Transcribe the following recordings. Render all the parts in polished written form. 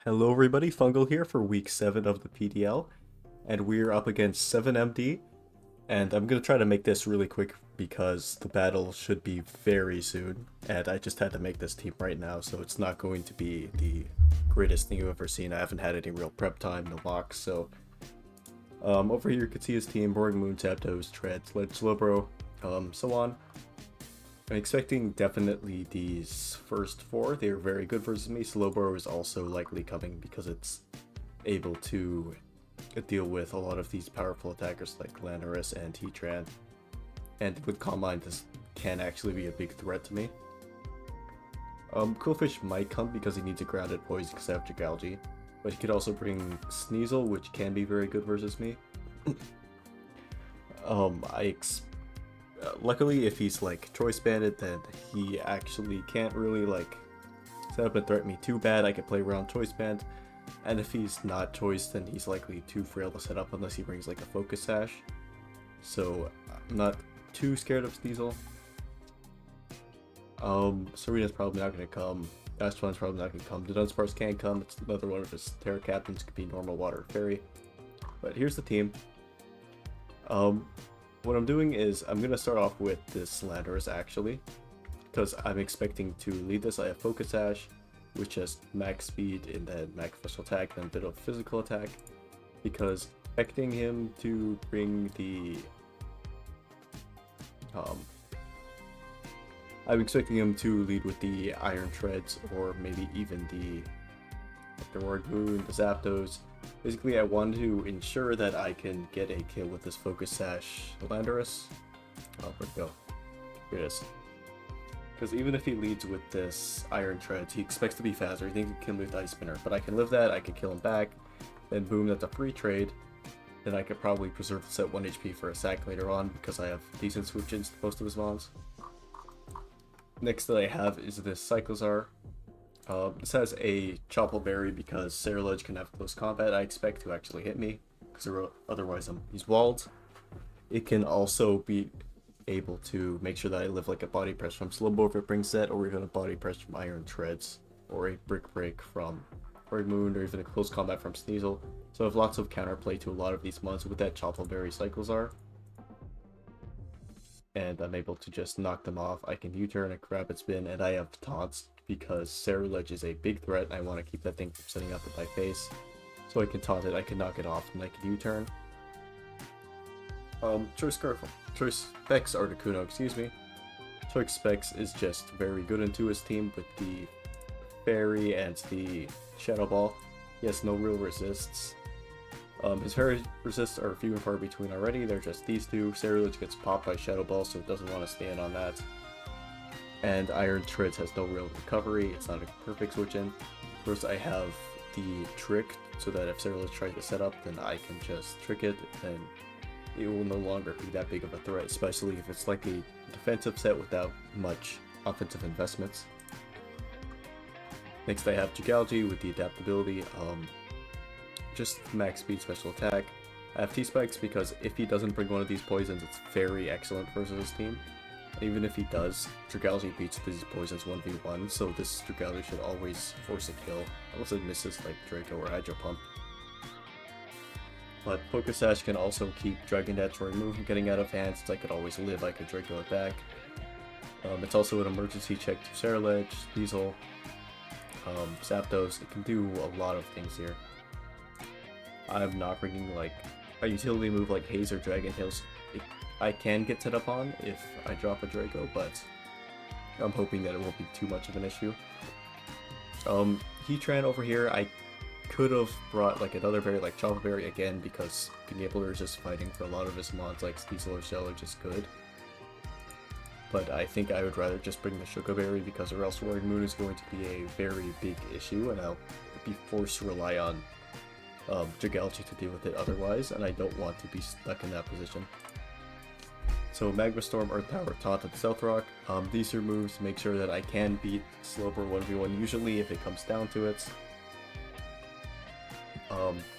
Hello everybody, Fungal here for week 7 of the PDL, and we're up against 7MD, and I'm gonna try to make this really quick because the battle should be very soon, and I just had to make this team right now, so it's not going to be the greatest thing you've ever seen. I haven't had any real prep time, no locks, so over here you can see his team: Roaring Moon, Zapdos, Treads, Ledge Slowbro, so on. I'm expecting definitely these first four. They're very good versus me. Slowbro is also likely coming because it's able to deal with a lot of these powerful attackers like Landorus and Heatran. And with Calm Mind, this can actually be a big threat to me. Quillfish might come because he needs a grounded poison because I have Jigalgi. But he could also bring Sneasel, which can be very good versus me. Luckily, if he's like choice banded, then he actually can't really like set up and threaten me too bad. I can play around choice band, and if he's not choice, then he's likely too frail to set up unless he brings like a focus sash. So I'm not too scared of Sneasel. Serena's probably not going to come. Astron's probably not going to come. The Dunsparce can come. It's another one of his Terra Captains. Could be normal water fairy. But here's the team. What I'm doing is I'm going to start off with this Landorus actually, because I'm expecting to lead this. I have Focus Sash, which has max speed and then max special attack and a bit of physical attack, because expecting him to bring the I'm expecting him to lead with the Iron Treads or maybe even the Roaring Moon, the Zapdos. Basically, I want to ensure that I can get a kill with this Focus Sash Landorus. Oh, where'd it go? Here it is. Because even if he leads with this Iron Treads, he expects to be faster. He thinks he can kill me with Ice Spinner. But I can live that, I can kill him back. Then boom, that's a free trade. Then I could probably preserve the set 1 HP for a sack later on because I have decent switch-ins to most of his mons. Next that I have is this Cyclozar. This has a Chople Berry because Cerulege can have close combat. I expect to actually hit me because otherwise he's walled. It can also be able to make sure that I live like a body press from Slowbro if it brings that, or even a body press from Iron Treads, or a Brick Break from Roaring Moon, or even a close combat from Sneasel. So I have lots of counterplay to a lot of these mons with that Chople Berry Cyclozar. And I'm able to just knock them off. I can U-turn, a Rapid Spin, and I have taunts because Cerulege is a big threat and I want to keep that thing from setting up in my face. So I can taunt it, I can knock it off, and I can U-turn. Choice Specs Articuno, excuse me. Choice Specs is just very good into his team with the Fairy and the Shadow Ball. He has no real resists. His fairy resists are few and far between already. They're just these two. Cerulege gets popped by Shadow Ball, so it doesn't want to stand on that. And Iron Treads has no real recovery. It's not a perfect switch in. First, I have the Trick, so that if Cerulege tries to set up, then I can just trick it, and it will no longer be that big of a threat, especially if it's like a defensive set without much offensive investments. Next, I have Jigalgi with the adaptability. Just max speed special attack. I have T-Spikes because if he doesn't bring one of these poisons, it's very excellent versus his team. Even if he does, Jigalgi beats these poisons 1v1, so this Jigalgi should always force a kill, unless it misses like Draco or Hydro Pump. But Focus Sash can also keep Dragon Dance or Remove from getting out of hand, since I could always live, I could Draco it back. It's also an emergency check to Cerulege, Sneasel, Zapdos. It can do a lot of things here. I'm not bringing like a utility move like Haze or Dragon Tails. I can get set up on if I drop a Draco, but I'm hoping that it won't be too much of an issue. Heatran over here, I could have brought like another berry like Chople Berry again because being able to resist fighting for a lot of his mons like Sneasel or Cerulege is good. But I think I would rather just bring the Sugar Berry because or else Roaring Moon is going to be a very big issue and I'll be forced to rely on Jigalgi to deal with it otherwise, and I don't want to be stuck in that position. So Magma Storm, Earth Power, Taunt, and Stealth Rock. These are moves to make sure that I can beat Slowbro 1v1 usually if it comes down to it.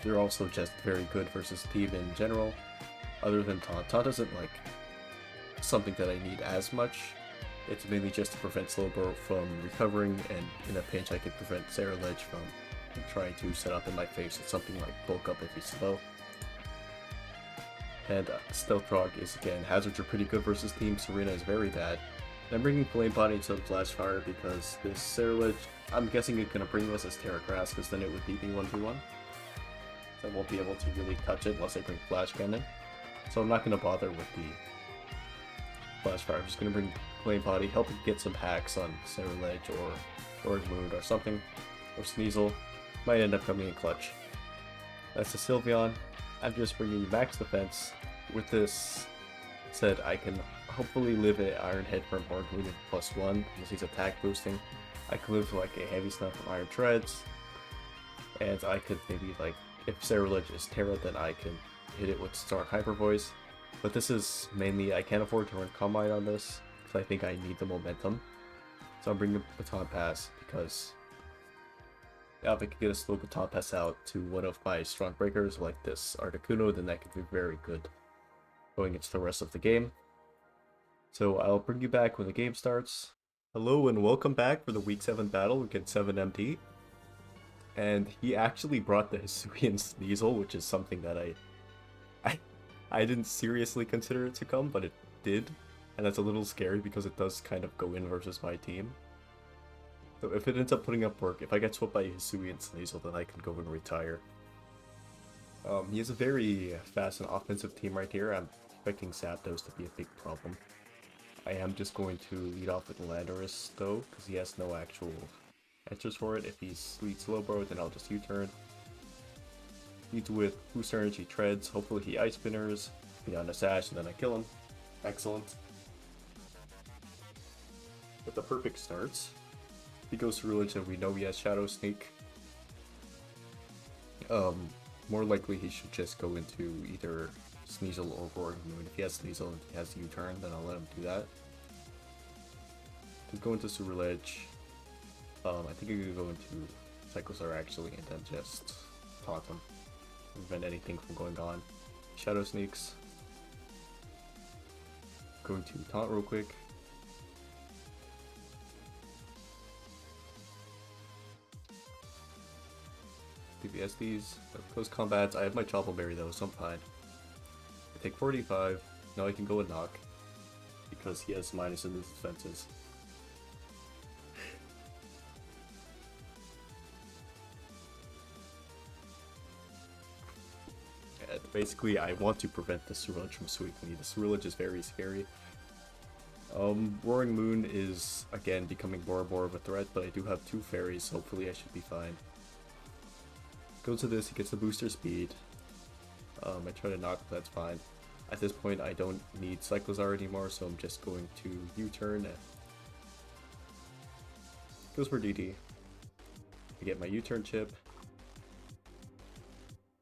They're also just very good versus team in general. Other than Taunt. Taunt isn't like something that I need as much. It's mainly just to prevent Slowbro from recovering, and in a pinch I could prevent Cerulege from trying to set up in my face with something like bulk up if he's slow. And Stealth Frog is, again, hazards are pretty good versus Team Serena is very bad. And I'm bringing Flame Body instead of Flash Fire because this Cerulege, I'm guessing it's going to bring us as Terra Grass because then it would beat me 1v1. So I won't be able to really touch it unless I bring Flash Cannon. So I'm not going to bother with the Flash Fire. I'm just going to bring Flame Body, help it get some hacks on Cerulege or Lord Wound or something. Or Sneasel. Might end up coming in clutch. That's the Sylveon. I'm just bringing max defense. With this said, I can hopefully live an Iron Head from Lord Wound at +1 because he's attack boosting. I could live like a Heavy Snuff from Iron Treads. And I could maybe like, if Cerulege is Terra, then I can hit it with Stark Hyper Voice. But this is mainly, I can't afford to run Combine on this because I think I need the momentum. So I'm bringing Baton Pass because if I could get a slow Baton Pass out to one of my strong breakers like this Articuno, then that could be very good going into the rest of the game. So I'll bring you back when the game starts. Hello and welcome back for the Week 7 battle against 7MD. And he actually brought the hisuian Sneasel, which is something that I didn't seriously consider it to come, but it did. And that's a little scary because it does kind of go in versus my team. So if it ends up putting up work, if I get swept by hisuian Sneasel, then I can go and retire. He has a very fast and offensive team right here. I'm expecting Zapdos to be a big problem. I am just going to lead off with Landorus though, because he has no actual answers for it. If he's lead Slowbro, then I'll just U-turn. Leads with Boost Energy Treads, hopefully he Ice Spinners, beyond a Sash, and then I kill him. Excellent. With the perfect starts. He goes to Cerulege and we know he has Shadow Sneak. More likely he should just go into either Sneasel or Roaring Moon. If he has Sneasel and he has U-turn, then I'll let him do that. He's going to Cerulege. I think I could go into Cyclozar actually and then just taunt him. Prevent anything from going on. Shadow Sneaks. Going to taunt real quick. DPSDs, close combats. I have my Chople Berry though, so I'm fine. I take 45. Now I can go and knock because he has minus in his defenses. And basically, I want to prevent the Cerulege from sweeping me. The Cerulege is very scary. Roaring Moon is again becoming more and more of a threat, but I do have 2 fairies, so hopefully I should be fine. Goes to this, he gets the booster speed. I try to knock, but that's fine. At this point, I don't need Cyclozar anymore, so I'm just going to U-turn. Goes for DD. I get my U-turn chip.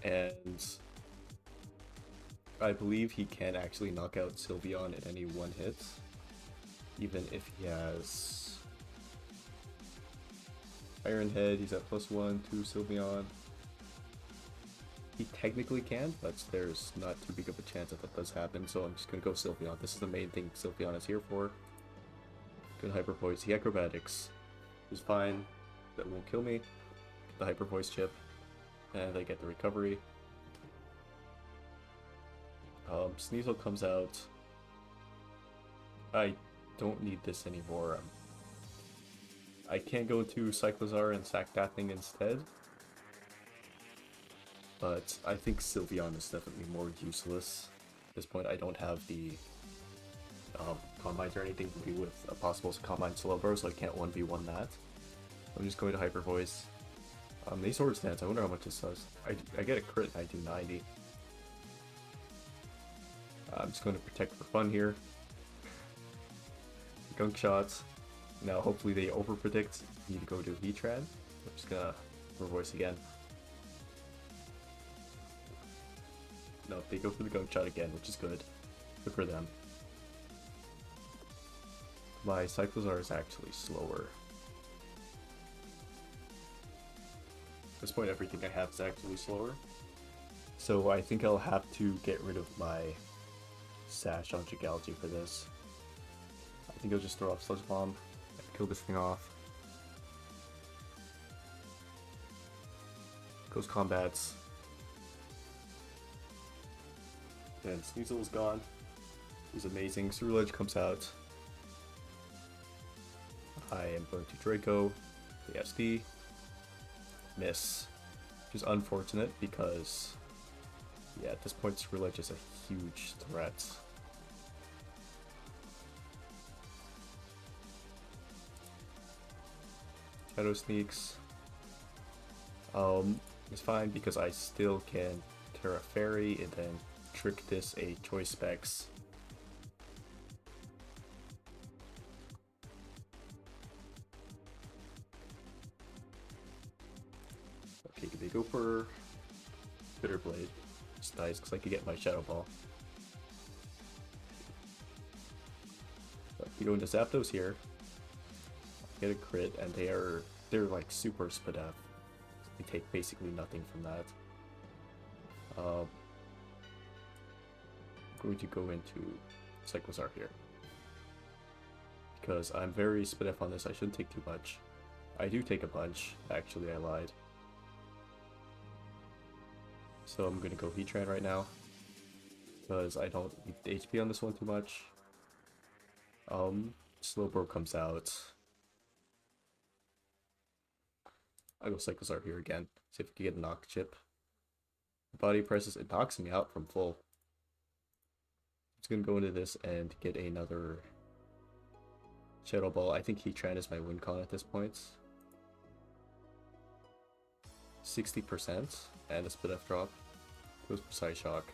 And I believe he can actually knock out Sylveon at any one hit. Even if he has Iron Head, he's at +1 to Sylveon. He technically can, but there's not too big of a chance that does happen, so I'm just going to go Sylveon. This is the main thing Sylveon is here for. Good Hyper Voice. He Acrobatics is fine. That won't kill me. Get the Hyper Voice chip. And I get the recovery. Sneasel comes out. I don't need this anymore. I can't go to Cyclozar and sack that thing instead. But I think Sylveon is definitely more useless. At this point, I don't have the Combines or anything to do with a possible Combine Slowbro, so I can't 1v1 that. I'm just going to Hyper Voice. These Sword Stance, I wonder how much this does. I get a crit and I do 90. I'm just going to Protect for fun here. Gunk Shots. Now hopefully they overpredict. Need to go to V-Trad. I'm just gonna Hyper Voice again. No, they go for the Gunk Shot again, which is good. Good for them. My Cyclozar is actually slower. At this point, everything I have is actually slower. So I think I'll have to get rid of my Sash on Gigality for this. I think I'll just throw off Sludge Bomb and kill this thing off. Close combats. And Sneasel is gone. He's amazing. Ceruledge comes out. I am going to Draco, the SD, miss, which is unfortunate because, yeah, at this point Ceruledge is a huge threat. Shadow Sneaks, it's fine because I still can Terra Fairy and then trick this a Choice Specs. Okay, can they go for Bitter Blade? Just nice because I could get my Shadow Ball. But you go into Zapdos here, get a crit, and they're like super Spadef. They take basically nothing from that. I'm going to go into Cyclozar here because I'm very Spadef on this. I shouldn't take too much. I do take a bunch. Actually, I lied. So I'm gonna go Heatran right now because I don't need the HP on this one too much. Slowbro comes out. I'll go Cyclozar here again. See if we can get a knock chip. Body presses, it knocks me out from full. It's gonna go into this and get another Shadow Ball. I think Heatran is my win con at this point. 60% and a Spadef drop. Goes Precise Shock.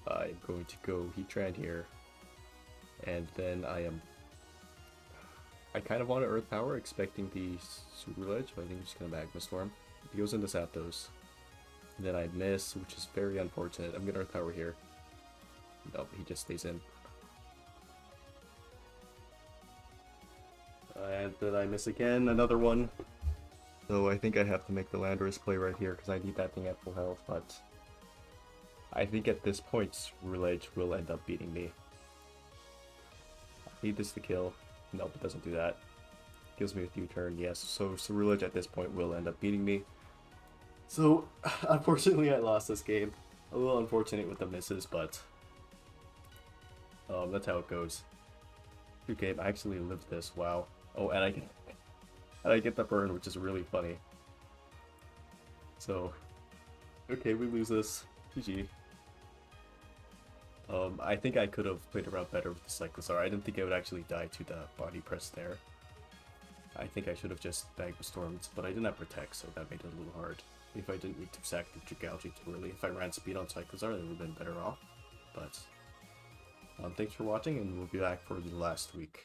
I'm going to go Heatran here. And then I kind of want to Earth Power, expecting the Ceruledge, but I think I'm just going to Magma Storm. He goes into Zapdos. And then I miss, which is very unfortunate. I'm going to Earth Power here. Nope, he just stays in. And then I miss again, another one. So I think I have to make the Landorus play right here because I need that thing at full health, but I think at this point Ceruledge will end up beating me. I need this to kill. Nope, it doesn't do that. Kills me with U-turn, yes. So Ceruledge at this point will end up beating me. So unfortunately I lost this game. A little unfortunate with the misses, but that's how it goes. Good game. I actually lived this. Wow. Oh, and I get the burn, which is really funny. So, okay, we lose this. GG. I think I could have played around better with the Cyclozar. I didn't think I would actually die to the body press there. I think I should have just Magma Stormed, but I didn't have Protect, so that made it a little hard. If I didn't need to sack the Dragalge too early. If I ran speed on Cyclozar, that would have been better off. But, thanks for watching, and we'll be back for the last week.